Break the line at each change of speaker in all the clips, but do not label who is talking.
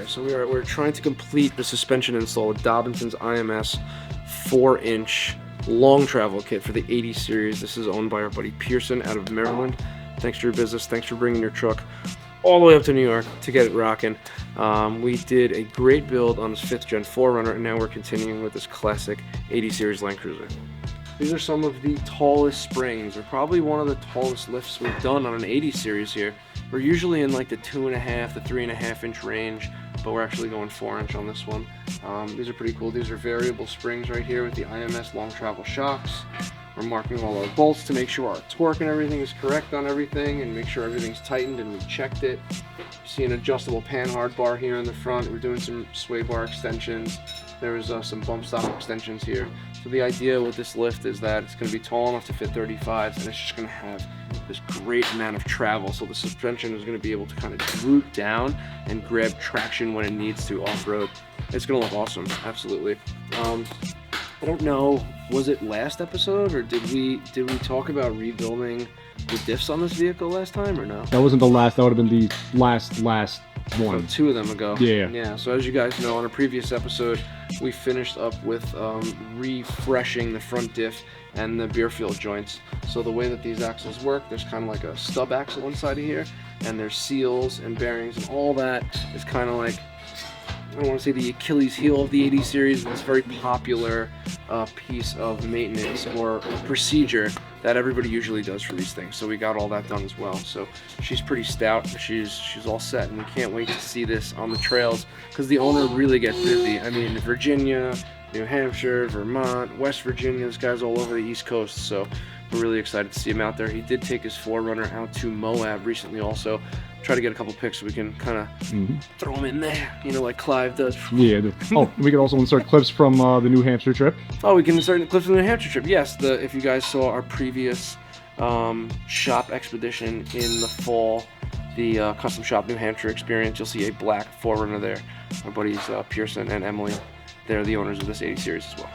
here. So we're trying to complete the suspension install with Dobinson's IMS 4-inch long travel kit for the 80 series. This is owned by our buddy Pearson out of Maryland. Thanks for your business. Thanks for bringing your truck all the way up to New York to get it rocking. We did a great build on this 5th gen 4Runner, and now we're continuing with this classic 80 series Landcruiser. These are some of the tallest springs, or probably one of the tallest lifts we've done on an 80 series here. We're usually in like the 2.5 to 3.5 inch range, but we're actually going 4-inch on this one. These are pretty cool. These are variable springs right here with the IMS long travel shocks. We're marking all our bolts to make sure our torque and everything is correct on everything, and make sure everything's tightened and we checked it. You see an adjustable panhard bar here in the front. We're doing some sway bar extensions. There's some bump stop extensions here. So the idea with this lift is that it's going to be tall enough to fit 35s, and it's just going to have this great amount of travel. So the suspension is going to be able to kind of droop down and grab traction when it needs to off-road. It's going to look awesome, absolutely. I don't know, was it last episode, or did we talk about rebuilding the diffs on this vehicle last time, or no?
That wasn't the last. That would have been the last one.
So 2 of them ago.
Yeah.
So as you guys know, on a previous episode, we finished up with refreshing the front diff and the beer field joints. So the way that these axles work, there's kind of like a stub axle inside of here, and there's seals and bearings, and all that is kind of like, I don't want to say the Achilles heel of the 80 series, but it's a very popular piece of maintenance or procedure that everybody usually does for these things. So we got all that done as well. So she's pretty stout. She's all set, and we can't wait to see this on the trails because the owner really gets busy. I mean, Virginia, New Hampshire, Vermont, West Virginia, this guy's all over the East Coast. So we're really excited to see him out there. He did take his 4Runner out to Moab recently also. Try to get a couple pics so we can kind of throw them in there, you know, like Clive does.
Yeah. Oh, we can also insert clips from the New Hampshire trip.
Oh, we can insert clips from the New Hampshire trip. Yes, if you guys saw our previous shop expedition in the fall, the Custom Shop New Hampshire experience, you'll see a black 4Runner there. Our buddies Pearson and Emily, they're the owners of this 80 series as well.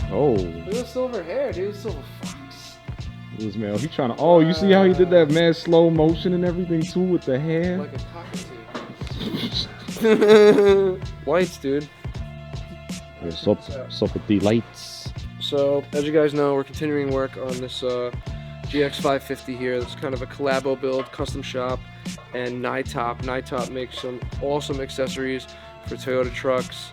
Oh.
Look at the silver hair, dude. Silver fox.
It was man. He trying to. Oh, you see how he did that man slow motion and everything too with the hair.
Like a cockatoo. Lights, dude.
What's up with the lights?
So, as you guys know, we're continuing work on this GX 550 here. This is kind of a collabo build, custom shop, and NYTOP. NYTOP makes some awesome accessories for Toyota trucks.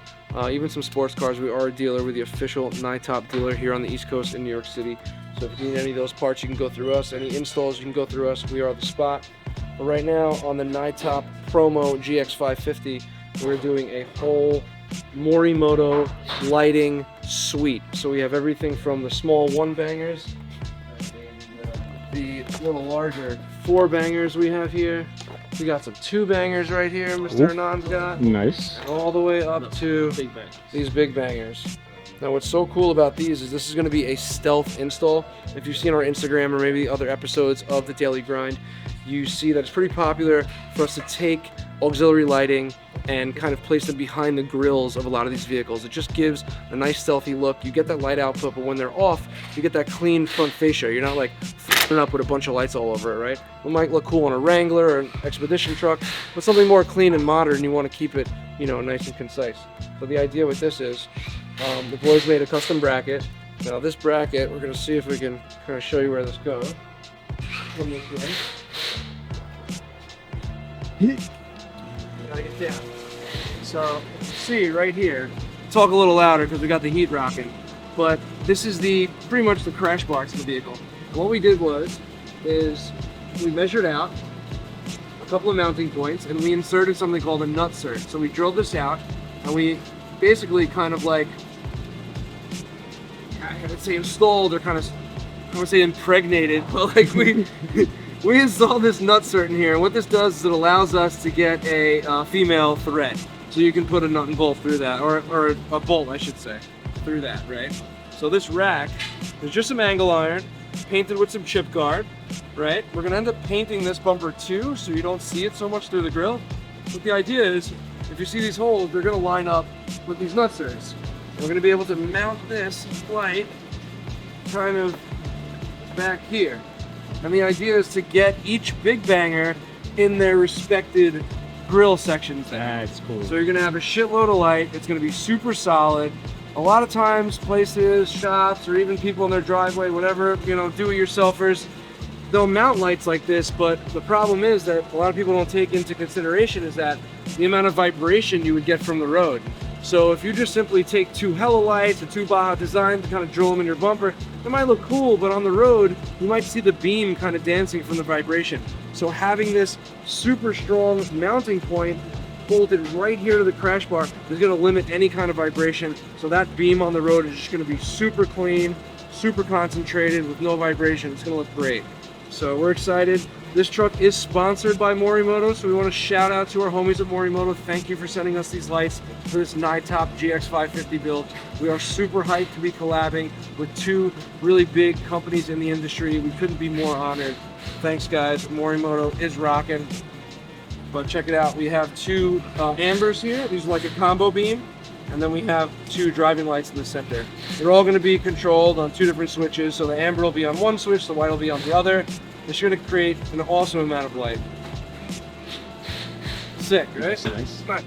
Even some sports cars. We are a dealer. We're the official NYTOP dealer here on the East Coast in New York City. So if you need any of those parts, you can go through us. Any installs, you can go through us. We are the spot. But right now, on the NYTOP Promo GX 550, we're doing a whole Morimoto lighting suite. So we have everything from the small 1-bangers, the little larger 4-bangers we have here. We got some 2-bangers right here, Mr. Anand's got.
Nice.
All the way up to these big bangers. Now what's so cool about these is this is going to be a stealth install. If you've seen our Instagram or maybe other episodes of The Daily Grind, you see that it's pretty popular for us to take auxiliary lighting and kind of place them behind the grills of a lot of these vehicles. It just gives a nice stealthy look. You get that light output, but when they're off, you get that clean front fascia. You're not like f***ing up with a bunch of lights all over it, right? It might look cool on a Wrangler or an Expedition truck, but something more clean and modern, you want to keep it, you know, nice and concise. So the idea with this is, the boys made a custom bracket. Now this bracket, we're gonna see if we can kind of show you where this goes. Come this way. Gotta get down. So, see right here, talk a little louder because we got the heat rocking, but this is pretty much the crash bar to the vehicle. And what we did is we measured out a couple of mounting points and we inserted something called a nutsert. So we drilled this out and we basically kind of like, I would say installed or kind of, I would say impregnated, but like we installed this nutsert in here, and what this does is it allows us to get a female thread. so you can put a nut and bolt through that, or a bolt, I should say, through that, right? So this rack, there's just some angle iron, painted with some chip guard, right? We're gonna end up painting this bumper too, so you don't see it so much through the grill. But the idea is, if you see these holes, they're gonna line up with these nut series. We're gonna be able to mount this light kind of back here. And the idea is to get each big banger in their respected grill sections there.
That's cool.
So you're gonna have a shitload of light. It's gonna be super solid. A lot of times, places, shops, or even people in their driveway, whatever, you know, do-it-yourselfers, they'll mount lights like this, but the problem is that a lot of people don't take into consideration is that the amount of vibration you would get from the road. So if you just simply take two Hella lights, a two Baja design to kind of drill them in your bumper, it might look cool, but on the road, you might see the beam kind of dancing from the vibration. So having this super strong mounting point bolted right here to the crash bar is going to limit any kind of vibration. So that beam on the road is just going to be super clean, super concentrated with no vibration. It's going to look great. So we're excited. This truck is sponsored by Morimoto, so we want to shout out to our homies at Morimoto. Thank you for sending us these lights for this NYTOP GX 550 build. We are super hyped to be collabing with two really big companies in the industry. We couldn't be more honored. Thanks guys, Morimoto is rocking. But check it out, we have two ambers here. These are like a combo beam. And then we have two driving lights in the center. They're all going to be controlled on two different switches. So the amber will be on one switch, the white will be on the other. It's going to create an awesome amount of light. Sick, right?
That's nice.
Right.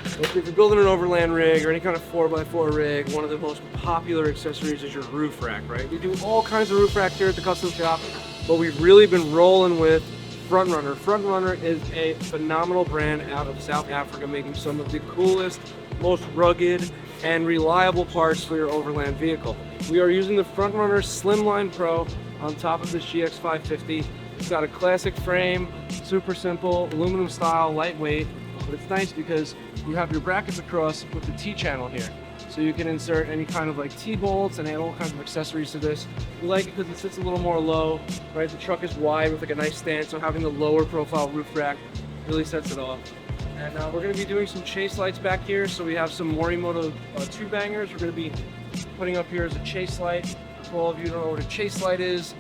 If you're building an Overland rig or any kind of 4x4 rig, one of the most popular accessories is your roof rack, right? We do all kinds of roof racks here at the custom shop, but we've really been rolling with Front Runner. Front Runner is a phenomenal brand out of South Africa, making some of the coolest, most rugged, and reliable parts for your Overland vehicle. We are using the Front Runner Slimline Pro on top of this GX 550. It's got a classic frame, super simple, aluminum style, lightweight, but it's nice because you have your brackets across with the T-channel here. So you can insert any kind of like T-bolts and add all kinds of accessories to this. We like it because it sits a little more low, right? The truck is wide with like a nice stance, so having the lower profile roof rack really sets it off. And we're going to be doing some chase lights back here. So we have some Morimoto two bangers we're going to be putting up here as a chase light. For all of you who don't know what a chase light is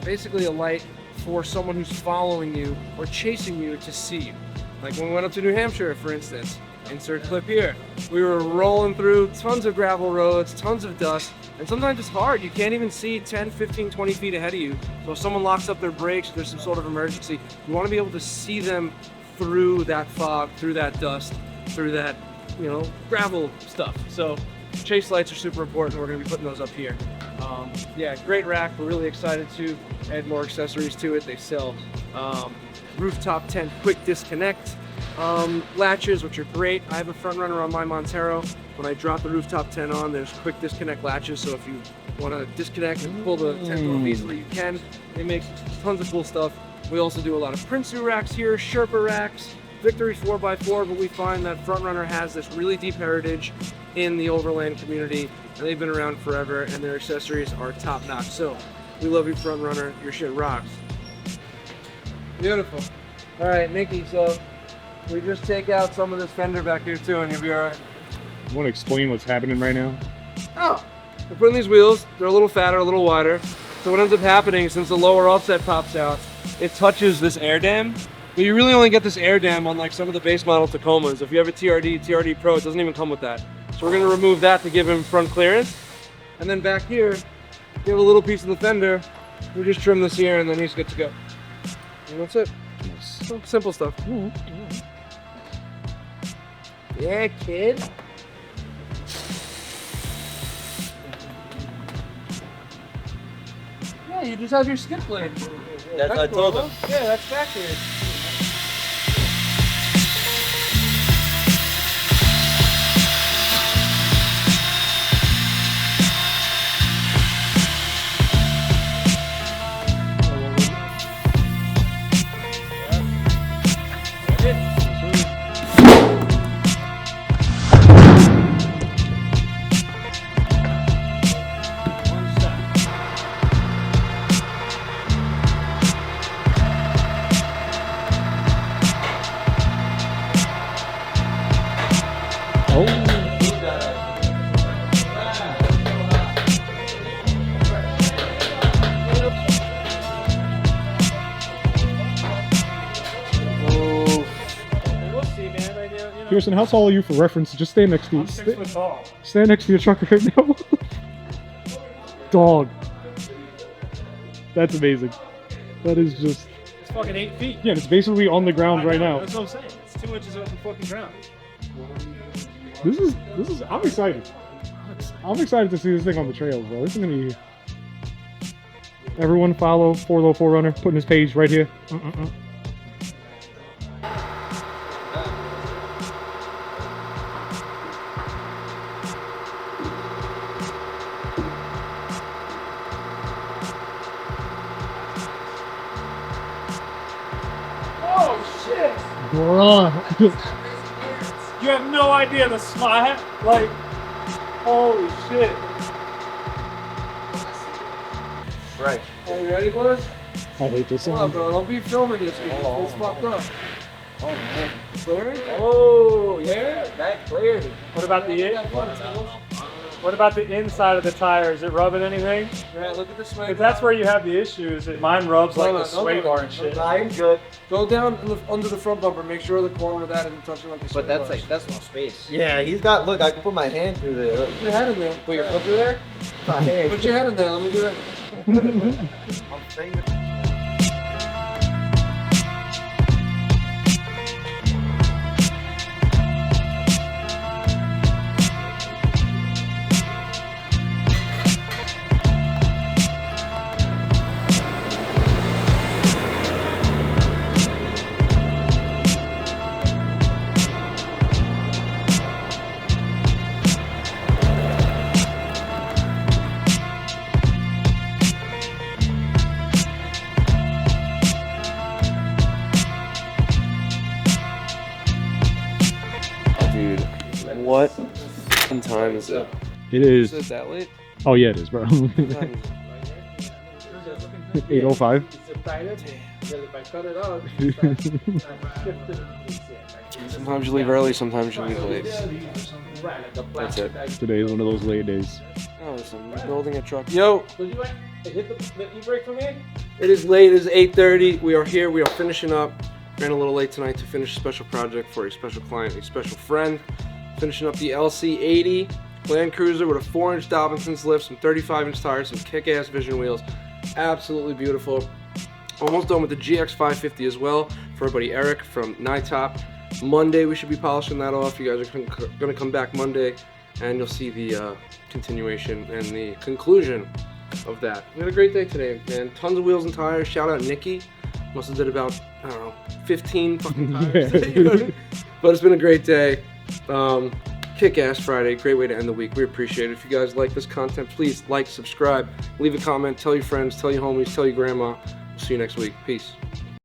basically a light for someone who's following you or chasing you to see you. Like when we went up to New Hampshire, for instance. Insert clip here. We were rolling through tons of gravel roads, tons of dust, and sometimes it's hard. You can't even see 10, 15, 20 feet ahead of you. So if someone locks up their brakes, there's some sort of emergency, you want to be able to see them through that fog, through that dust, through that, you know, gravel stuff. So chase lights are super important. We're going to be putting those up here. Yeah, great rack. We're really excited to add more accessories to it. They sell rooftop tent quick disconnect latches, which are great. I have a Front Runner on my Montero. When I drop the rooftop tent on, there's quick disconnect latches, so if you want to disconnect and pull the tent off easily, you can. They make tons of cool stuff. We also do a lot of Prinsu racks here, Sherpa racks, Victory 4x4, but we find that Front Runner has this really deep heritage in the Overland community, and they've been around forever, and their accessories are top notch. So we love you, Front Runner. Your shit rocks. Beautiful. All right, Nikki, so we just take out some of this fender back here too, and you'll be all right.
You want to explain what's happening right now?
Oh, we're putting these wheels, they're a little fatter, a little wider. So what ends up happening, since the lower offset pops out, it touches this air dam. But you really only get this air dam on like some of the base model Tacomas. If you have a TRD Pro, it doesn't even come with that. So we're gonna remove that to give him front clearance. And then back here, you have a little piece of the fender. We just trim this here and then he's good to go. And that's it. So simple stuff. Yeah, kid. Yeah, you just have your skip blade.
That's I told him.
Yeah, that's back here.
Oh. Pearson, how tall are you for reference? Just stand next to you.
I'm 6 foot tall.
Stand next to your truck right now. Dog. That's amazing. That is just...
It's fucking 8 feet.
Yeah, it's basically on the ground right now.
That's what I'm saying. It's 2 inches off the fucking ground.
This is, I'm excited. I'm excited to see this thing on the trails, bro. This is gonna be... Everyone follow 404 Runner, putting his page right here.
Oh shit!
Bruh.
You have no idea the slide. Like, holy shit!
Right. Are you ready, boys?
I hate this
Hold
song.
on, bro. Don't be filming this. It's fucked up. Oh, man. Clearing?
Oh yeah.
That cleared.
What about the What about the inside of the tire? Is it rubbing anything?
Yeah, look at the sway.
Because that's where you have the issues. Mine rubs like the sway bar and shit.
I'm good. Go down under the front bumper. Make sure the corner of that isn't touching like the sway
But that's
bars.
like, that's no space.
Yeah, he's got, look, I can put my hand through there. Look.
Put your head in there.
Put your foot through there?
My hand.
Put your head in there. Let me do that.
I'm saying that.
Dude, what time is it?
It is.
Is it that late?
Oh yeah, it is, bro. 8:05.
Sometimes you leave early, sometimes you leave late. That's it.
Today is one of those late days.
Oh, listen, we're building a truck. Yo,
Did you hit the e-brake for me?
it is late. It is 8:30. We are here. We are finishing up. Ran a little late tonight to finish a special project for a special client, a special friend. Finishing up the LC80 Landcruiser with a 4-inch Dobinson's lift, some 35-inch tires, some kick-ass Vision wheels. Absolutely beautiful. Almost done with the GX 550 as well for our buddy Eric from NYTOP. Monday we should be polishing that off. You guys are going to come back Monday and you'll see the continuation and the conclusion of that. We had a great day today, man. Tons of wheels and tires. Shout out Nikki. Must have did about, I don't know, 15 fucking tires. You know what I mean? But it's been a great day. Kick-ass Friday. Great way to end the week. We appreciate it. If you guys like this content, please like, subscribe, leave a comment, tell your friends, tell your homies, tell your grandma. We'll see you next week. Peace.